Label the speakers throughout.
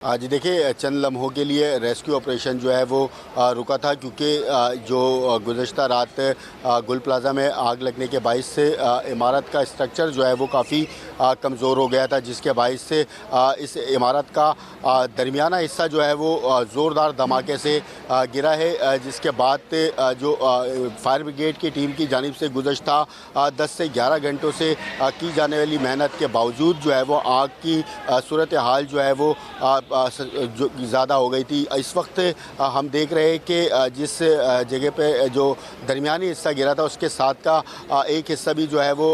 Speaker 1: जी देखिए, चंद लम्हों के लिए रेस्क्यू ऑपरेशन जो है वो रुका था, क्योंकि जो गुज़श्ता रात गुल प्लाज़ा में आग लगने के बाइस से इमारत का स्ट्रक्चर जो है वो काफ़ी कमज़ोर हो गया था, जिसके बाइस से इस इमारत का दरमियाना हिस्सा जो है वो ज़ोरदार धमाके से गिरा है, जिसके बाद जो फायर ब्रिगेड की टीम की जानिब से गुज़श्ता 10 से 11 घंटों से की जाने वाली मेहनत के बावजूद जो है वो आग की सूरत हाल जो है वो जो ज़्यादा हो गई थी। इस वक्त हम देख रहे हैं कि जिस जगह पे जो दरमियानी हिस्सा गिरा था उसके साथ का एक हिस्सा भी जो है वो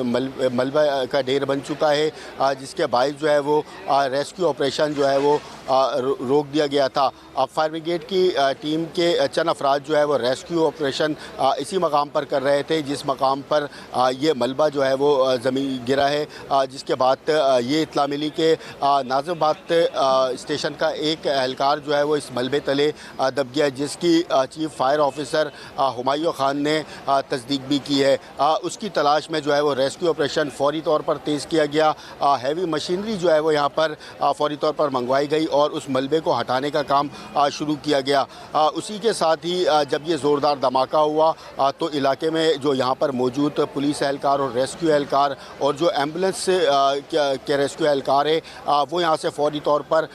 Speaker 1: मलबा का ढेर बन चुका है, जिसके बायस जो है वो रेस्क्यू ऑपरेशन जो है वो रोक दिया गया था। अब फायर ब्रिगेड की टीम के चंद अफराद जो है वो रेस्क्यू ऑपरेशन इसी मकाम पर कर रहे थे जिस मकाम पर ये मलबा जो है वो ज़मीन गिरा है, जिसके बाद ये इत्तला मिली कि नाज़िमाबाद स्टेशन का एक एहलकार जो है वो इस मलबे तले दब गया, जिसकी chief fire officer Humayun Khan ने तस्दीक भी की है। उसकी तलाश में जो है वो रेस्क्यू ऑपरेशन फौरी तौर पर तेज़ किया गया। हैवी मशीनरी जो है वो यहाँ पर फौरी तौर पर मंगवाई गई और उस मलबे को हटाने का काम शुरू किया गया। उसी के साथ ही जब ये ज़ोरदार धमाका हुआ तो इलाके में जो यहाँ पर मौजूद पुलिस एहलकार और रेस्क्यू एहलकार और जो एम्बुलेंस के रेस्क्यू एहलकार है वो यहाँ से फौरी तौर पर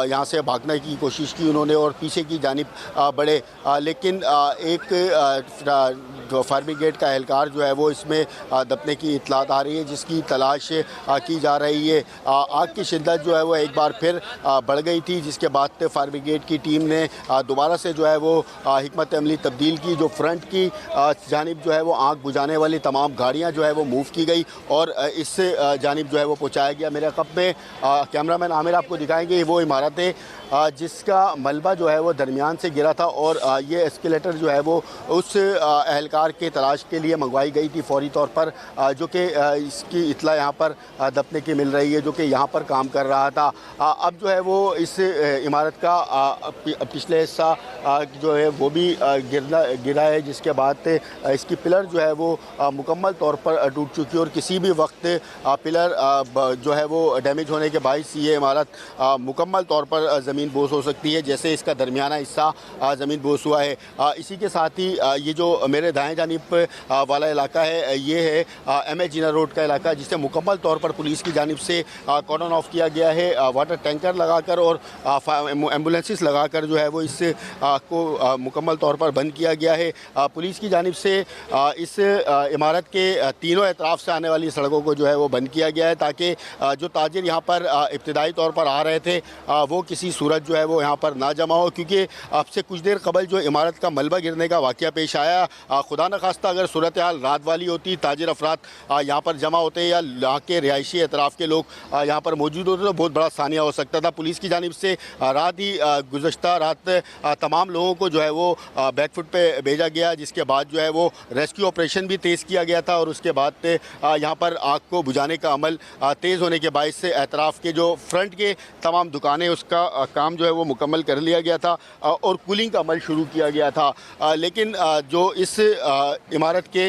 Speaker 1: यहाँ से भागने की कोशिश की उन्होंने और पीछे की जानिब बढ़े, लेकिन एक फायर ब्रिगेड का एहलकार जो है वो इसमें दबने की इतलात आ रही है, जिसकी तलाश की जा रही है। आग की शिद्दत जो है वो एक बार फिर बढ़ गई थी, जिसके बाद फायर ब्रिगेड की टीम ने दोबारा से जो है वो हिकमत अमली तब्दील की। जो फ्रंट की जानिब जो है वो आग बुझाने वाली तमाम गाड़ियाँ जो है वो मूव की गई और इस जानिब जो है वो पहुँचाया गया। मेरे कब में कैमरामैन आमिर आपको दिखाएंगे वो इमारत है जिसका मलबा जो है वो दरमियान से गिरा था और ये एस्केलेटर जो है वो उस एहलकार के तलाश के लिए मंगवाई गई थी फौरी तौर पर, जो कि इसकी इतला यहाँ पर दबने की मिल रही है, जो कि यहाँ पर काम कर रहा था। अब जो है वो इस इमारत का पिछले हिस्सा जो है वो भी गिरा है, जिसके बाद इसकी पिलर जो है वो मुकम्मल तौर पर टूट चुकी है और किसी भी वक्त पिलर जो है वो डैमेज होने के बायस ये इमारत मुकम्मल तौर पर ज़मीन बोस हो सकती है, जैसे इसका दरमियाना हिस्सा ज़मीन बोस हुआ है। इसी के साथ ही ये जो मेरे दाएं जानिब वाला इलाका है ये है MA जिना रोड का इलाका, जिसे मुकम्मल तौर पर पुलिस की जानिब से कॉर्डन ऑफ किया गया है। वाटर टैंकर लगाकर और एम्बुलेंसेस लगाकर जो है वो इस को मुकम्मल तौर पर बंद किया गया है। पुलिस की जानिब से इस इमारत के तीनों अतराफ़ से आने वाली सड़कों को जो है वो बंद किया गया है, ताकि जो ताजिर यहाँ पर इब्तिदाई तौर पर आ रहे थे वो किसी सूरत जो है वो यहाँ पर ना जमा हो, क्योंकि अब से कुछ देर कबल जो इमारत का मलबा गिरने का वाक़या पेश आया, खुदा न खास्ता अगर सूरत हाल रात वाली होती, ताजिर अफराद यहाँ पर जमा होते या यहाँ के रिहायशी अतराफ़ के लोग यहाँ पर मौजूद होते तो बहुत बड़ा सानिया हो सकता था। पुलिस की जानिब से रात ही गुज़श्ता रात तमाम लोगों को जो है वो बैकफुट पे भेजा गया, जिसके बाद जो है वो रेस्क्यू ऑपरेशन भी तेज़ किया गया था और उसके बाद यहाँ पर आग को बुझाने का अमल तेज़ होने के बायस से एतराफ़ के जो फ्रंट के तमाम दुकानें उसका काम जो है वो मुकम्मल कर लिया गया था और कूलिंग का अमल शुरू किया गया था। लेकिन जो इस इमारत के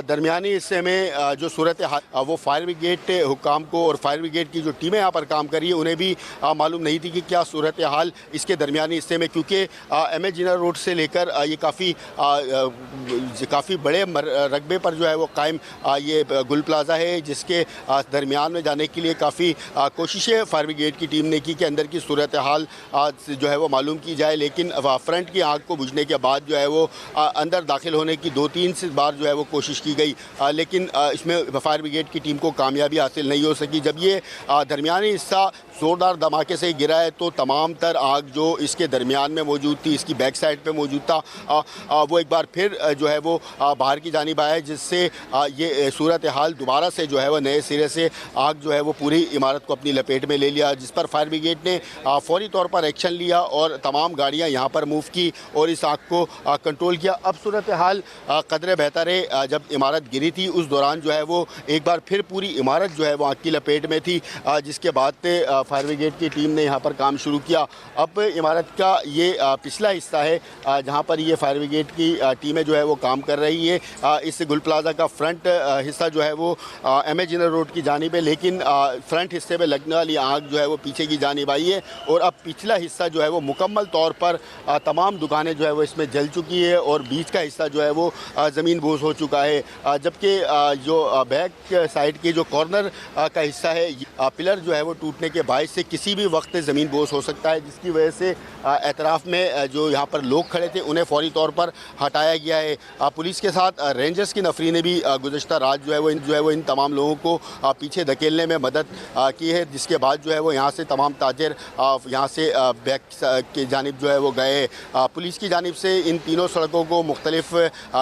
Speaker 1: दरमियानी हिस्से में जो सूरत हाल वो फायर ब्रिगेड हुक्काम को और फायर ब्रिगेड की जो टीमें यहाँ पर काम कर रही है उन्हें भी मालूम नहीं थी कि क्या सूरत हाल इसके दरमियानी हिस्से में, क्योंकि MA जिना रोड से लेकर ये काफ़ी बड़े रकबे पर जो है वो कायम ये गुल प्लाज़ा है, जिसके दरमियान में जाने के लिए काफ़ी कोशिशें फायर ब्रिगेड की टीम ने की कि अंदर की सूरत हाल जो है वो मालूम की जाए, लेकिन फ्रंट की आग को बुझने के बाद जो है वो अंदर दाखिल होने की 2-3 बार जो है वो कोशिश की गई, लेकिन इसमें फायर ब्रिगेड की टीम को कामयाबी हासिल नहीं हो सकी। जब ये दरमियानी हिस्सा ज़ोरदार धमाके से गिरा है तो तमाम तर आग जो इसके दरमियान में मौजूद थी, इसकी बैक साइड पे मौजूद था, वो एक बार फिर जो है वो बाहर की जानिब आया, जिससे ये सूरत हाल दोबारा से जो है वो नए सिरे से आग जो है वो पूरी इमारत को अपनी लपेट में ले लिया, जिस पर फायर ब्रिगेड ने फौरी तौर पर एक्शन लिया और तमाम गाड़ियां यहाँ पर मूव की और इस आग को कंट्रोल किया। अब सूरत हाल कदरे बेहतर है। जब इमारत गिरी थी उस दौरान जो है वो एक बार फिर पूरी इमारत जो है वो आग की लपेट में थी, जिसके बाद फायर ब्रिगेड की टीम ने यहाँ पर काम शुरू किया। अब इमारत का ये पिछला हिस्सा है जहाँ पर ये फायर ब्रिगेड की टीमें जो है वो काम कर रही है। इस गुल प्लाजा का फ्रंट हिस्सा जो है वो एमए जिन्ना रोड की जानिब है, लेकिन फ्रंट हिस्से में लगने वाली आग जो है वो पीछे की जानिब आई है और अब पिछला हिस्सा जो है वो मुकम्मल तौर पर तमाम दुकानें जो है वो इसमें जल चुकी है और बीच का हिस्सा जो है वो ज़मीन बोस हो चुका है। जबकि जो बैक साइड के जो कॉर्नर का हिस्सा है, पिलर जो है वो टूटने के बायस से किसी भी वक्त ज़मीन बोस हो सकता है, जिसकी वजह से एतराफ़ में जो यहाँ पर लोग खड़े थे उन्हें फौरी तौर पर हटाया गया है। पुलिस के साथ रेंजर्स की नफरी ने भी गुज़श्ता रात जो है वो इन तमाम लोगों को पीछे धकेलने में मदद की है, जिसके बाद जो है वो यहाँ से तमाम ताजिर यहाँ से बैक की जानिब जो है वो गए। पुलिस की जानिब से इन तीनों सड़कों को मुख्तलिफ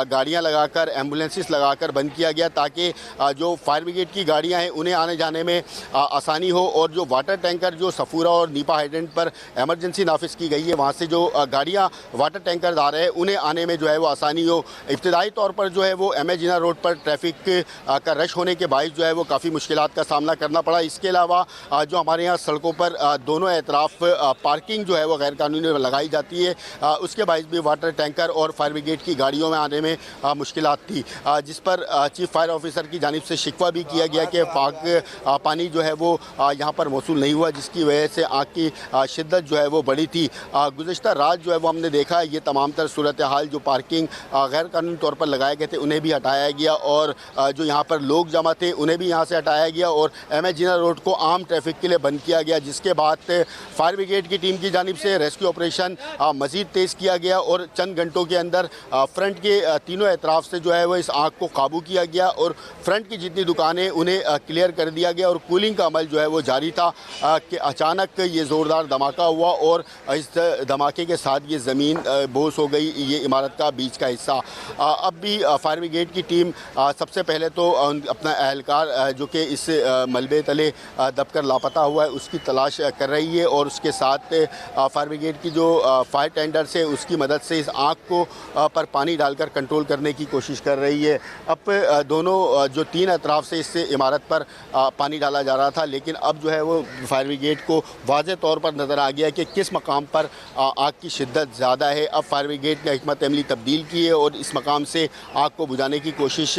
Speaker 1: गाड़ियाँ लगाकर, एम्बुलेंसेस लगाकर बंद किया गया ताकि जो फायर ब्रिगेड की गाड़ियाँ हैं उन्हें आने जाने में आसानी हो और जो वाटर टैंकर जो सफूरा और नीपा हाइड्रेंट पर एमरजेंसी नाफिज की गई है वहाँ से जो गाड़ियाँ वाटर टैंकर आ रहे हैं उन्हें आने में जो है वो आसानी हो। इब्तिदाई तौर पर जो है वो एमए जिन्ना रोड पर ट्रैफिक का रश होने के बायस जो है वो काफ़ी मुश्किलात का सामना करना पड़ा। इसके अलावा जो हमारे यहाँ सड़कों पर दोनों एतराफ़ पार्किंग जो है वो गैर कानूनी लगाई जाती है, उसके बायस भी वाटर टैंकर और फायर ब्रिगेड की गाड़ियों में आने में मुश्किलात थी, जिस पर चीफ फायर ऑफिसर की जानिब से शिकवा भी किया गया कि पानी जो है वो यहाँ पर मौसूल नहीं हुआ, जिसकी वजह से आग की शिद्दत जो है वो बढ़ी थी। गुज़श्ता रात जो है वो हमने देखा ये तमाम तर सूरत हाल जो पार्किंग गैर कानूनी तौर पर लगाए गए थे उन्हें भी हटाया गया और जो यहाँ पर लोग जमा थे उन्हें भी यहाँ से हटाया गया और एमए जिन्ना रोड को आम ट्रैफिक के लिए बंद किया गया, जिसके बाद फायर ब्रिगेड की टीम की जानिब से रेस्क्यू ऑपरेशन मज़ीद तेज़ किया गया और चंद घंटों के अंदर फ्रंट के तीनों एतराफ़ से जो है वो इस आग को काबू किया गया और फ्रंट की जितनी दुकानें उन्हें क्लियर कर दिया गया और कूलिंग का अमल जो है वो जारी था कि अचानक ये ज़ोरदार धमाका हुआ और इस धमाके के साथ ये ज़मीन बोस हो गई, ये इमारत का बीच का हिस्सा। अब भी फायर ब्रिगेड की टीम सबसे पहले तो अपना एहलकार जो कि इस मलबे तले दबकर लापता हुआ है उसकी तलाश कर रही है और उसके साथ फायर ब्रिगेड की जो फायर टेंडर्स है उसकी मदद से इस आग को पर पानी डालकर कंट्रोल करने की कोशिश कर रही है। अब दोनों जो तीन अतराफ़ से इस इमारत पर पानी डाला जा रहा था, लेकिन अब जो है वो फायर ब्रिगेड को वाज़े तौर पर नज़र आ गया कि किस मकाम पर आग की शिद्दत ज़्यादा है। अब फायर ब्रिगेड ने हिकमत अमली तब्दील की है और इस मकाम से आग को बुझाने की कोशिश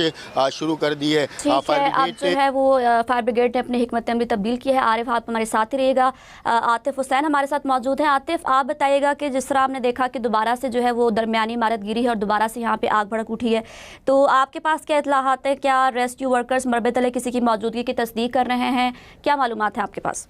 Speaker 1: शुरू कर दी है।
Speaker 2: फायर जो है वो फायर ब्रिगेड ने अपनी हिकमत अमली तब्दील की है। आरिफ, आप हमारे साथ ही रहिएगा। आतिफ हुसैन हमारे साथ मौजूद हैं। आतिफ, आप बताइएगा कि जिस तरह आपने देखा कि दोबारा से जो है वो दरमियानी इमारत गिरी है और दोबारा से यहाँ पे आग भड़क उठी है, तो आपके पास क्या इत्तलाहात है? क्या रेस्क्यू वर्कर्स मलबे तले किसी की मौजूदगी की तस्दीक कर रहे हैं? क्या मालूमात है आपके पास?